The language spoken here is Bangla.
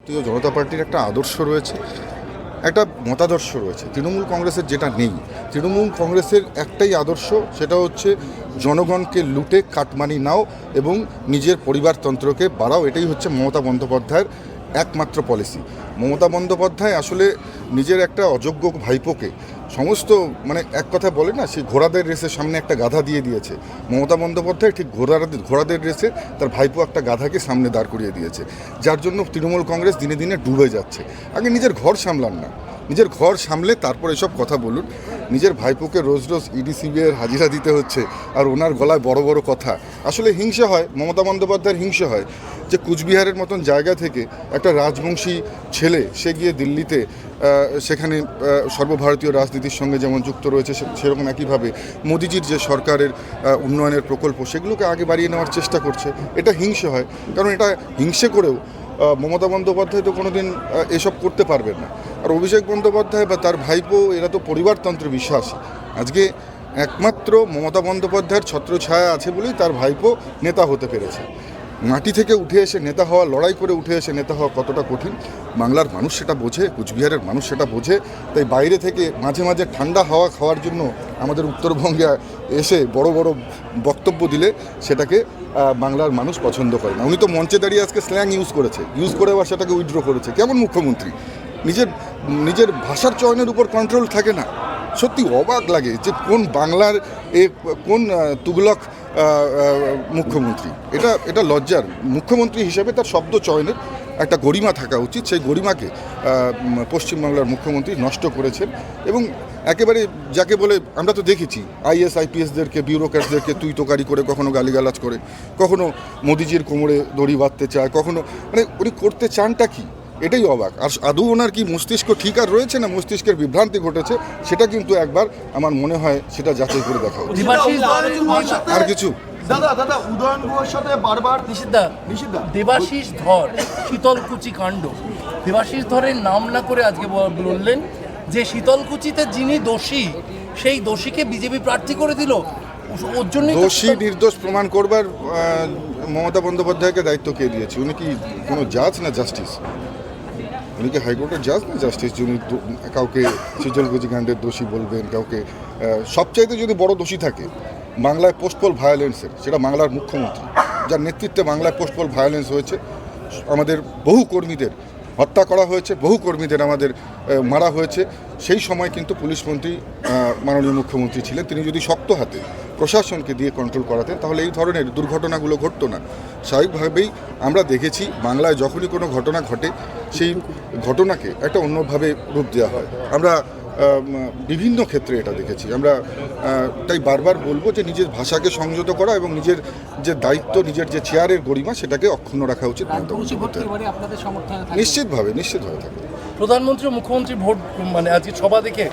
ভারতীয় জনতা পার্টির একটা আদর্শ রয়েছে, একটা মতাদর্শ রয়েছে। তৃণমূল কংগ্রেসের যেটা নেই। তৃণমূল কংগ্রেসের একটাই আদর্শ, সেটা হচ্ছে জনগণকে লুটে কাটমানি নাও এবং নিজের পরিবারতন্ত্রকে বাড়াও। এটাই হচ্ছে মমতা বন্দ্যোপাধ্যায়ের একমাত্র পলিসি। মমতা বন্দ্যোপাধ্যায় আসলে নিজের একটা অযোগ্য ভাইপোকে সমস্ত এক কথা বলে না, সেই ঘোড়াদের রেসের সামনে একটা গাধা দিয়ে দিয়েছে। মমতা বন্দ্যোপাধ্যায় ঠিক ঘোড়াদের রেসে তার ভাইপো একটা গাধাকে সামনে দাঁড় করিয়ে দিয়েছে, যার জন্য তৃণমূল কংগ্রেস দিনে দিনে ডুবে যাচ্ছে। আগে নিজের ঘর সামলান না, নিজের ঘর সামলে তারপর এসব কথা বলুন। নিজের ভাইপোকে রোজ রোজ ইডি সিবিআইয়ের হাজিরা দিতে হচ্ছে, আর ওনার গলায় বড় বড় কথা। আসলে হিংসে হয়, মমতা বন্দ্যোপাধ্যায়ের হিংসে হয় যে কুচবিহারের মতন জায়গা থেকে একটা রাজবংশী ছেলে সে গিয়ে দিল্লিতে সেখানে সর্বভারতীয় রাজনীতির সঙ্গে যেমন যুক্ত রয়েছে, সেরকম একইভাবে মোদিজির যে সরকারের উন্নয়নের প্রকল্প সেগুলোকে আগে বাড়িয়ে নেওয়ার চেষ্টা করছে। এটা হিংসে হয়, কারণ এটা হিংসে করেও মমতা বন্দ্যোপাধ্যায় তো কোনো দিন এসব করতে পারবেন না। আর অভিষেক বন্দ্যোপাধ্যায় বা তার ভাইপো এরা তো পরিবারতন্ত্রে বিশ্বাসী। আজকে একমাত্র মমতা বন্দ্যোপাধ্যায়ের ছত্রছায়া আছে বলেই তার ভাইপো নেতা হতে পেরেছে। মাটি থেকে উঠে এসে নেতা হওয়া, লড়াই করে উঠে এসে নেতা হওয়া কতটা কঠিন বাংলার মানুষ সেটা বোঝে, কুচবিহারের মানুষ সেটা বোঝে। তাই বাইরে থেকে মাঝে মাঝে ঠান্ডা হাওয়া খাওয়ার জন্য আমাদের উত্তরবঙ্গে এসে বড় বড় বক্তব্য দিলে সেটাকে বাংলার মানুষ পছন্দ করে না। উনি তো মঞ্চে দাঁড়িয়ে আজকে স্ল্যাং ইউজ করে আবার সেটাকে উইথড্র করেছে। কেমন মুখ্যমন্ত্রী! নিজের ভাষার চয়নের উপর কন্ট্রোল থাকে না। সত্যি অবাক লাগে যে কোন বাংলার কোন তুগলক মুখ্যমন্ত্রী। এটা লজ্জার। মুখ্যমন্ত্রী হিসেবে তার শব্দ চয়নের একটা গরিমা থাকা উচিত। সেই গরিমাকে পশ্চিমবাংলার মুখ্যমন্ত্রী নষ্ট করেছেন এবং একেবারে যাকে বলে আমরা তো দেখেছি আইএস আইপিএসদেরকে, বিউরোক্র্যাটসদেরকে তুই তোকারি করে, কখনো গালিগালাজ করে, কখনো মোদিজির কোমরে দড়ি বাঁধতে চায়, কখনো উনি করতে চানটা কি, এটাই অবাক। আর আদৌ ওনার কি মস্তিষ্ক ঠিক আর রয়েছে না মস্তিষ্কের বিভ্রান্তি ঘটেছে, সেটা কিন্তু একবার আমার মনে হয় সেটা যাচাই করে দেখা উচিত। আর কিছু দাদা উদয়ন গুহের সাথে বারবার নিষিদ্ধা দেবাশিস ধর শীতলকুচি কাণ্ড, দেবাশিস ধরের নাম না করে আজকে বললেন যে শীতলকুচিতে যিনি দোষী সেই দোষীকে বিজেপি প্রার্থী করে দিল। ওর জন্য দোষী নির্দোষ প্রমাণ করবার মমতা বন্দ্যোপাধ্যায়কে দায়িত্ব কে দিয়েছে? উনি কি কোনো জাজ না জাস্টিস? উনি কি হাইকোর্টের জাজ না জাস্টিস? যিনি কাউকে শীতলকুচি কাণ্ডের দোষী বলবেন, কাউকে সবচাইতে যদি বড় দোষী থাকে বাংলায় পোস্টপোল ভায়োলেন্সের, সেটা বাংলার মুখ্যমন্ত্রী, যার নেতৃত্বে বাংলায় পোস্টপোল ভায়োলেন্স হয়েছে। আমাদের বহু কর্মীদের হত্যা করা হয়েছে, বহু কর্মীদের আমাদের মারা হয়েছে। সেই সময় কিন্তু পুলিশ মন্ত্রী মাননীয় মুখ্যমন্ত্রী ছিলেন। তিনি যদি শক্ত হাতে প্রশাসনকে দিয়ে কন্ট্রোল করাতেন তাহলে এই ধরনের দুর্ঘটনাগুলো ঘটতো না। স্বাভাবিকভাবেই আমরা দেখেছি বাংলায় যখনই কোনো ঘটনা ঘটে সেই ঘটনাকে একটা অন্যভাবে রূপ দেওয়া হয়। আমরা বিভিন্ন ক্ষেত্রে এটা দেখেছি। আমরা তাই বারবার বলবো যে নিজের ভাষাকে সংযত করা এবং নিজের যে দায়িত্ব, নিজের যে চেয়ারের গরিমা সেটাকে অক্ষুণ্ণ রাখা উচিত। নিশ্চিতভাবে থাকবে। প্রধানমন্ত্রী ও মুখ্যমন্ত্রী ভোট আজকে সভা দেখে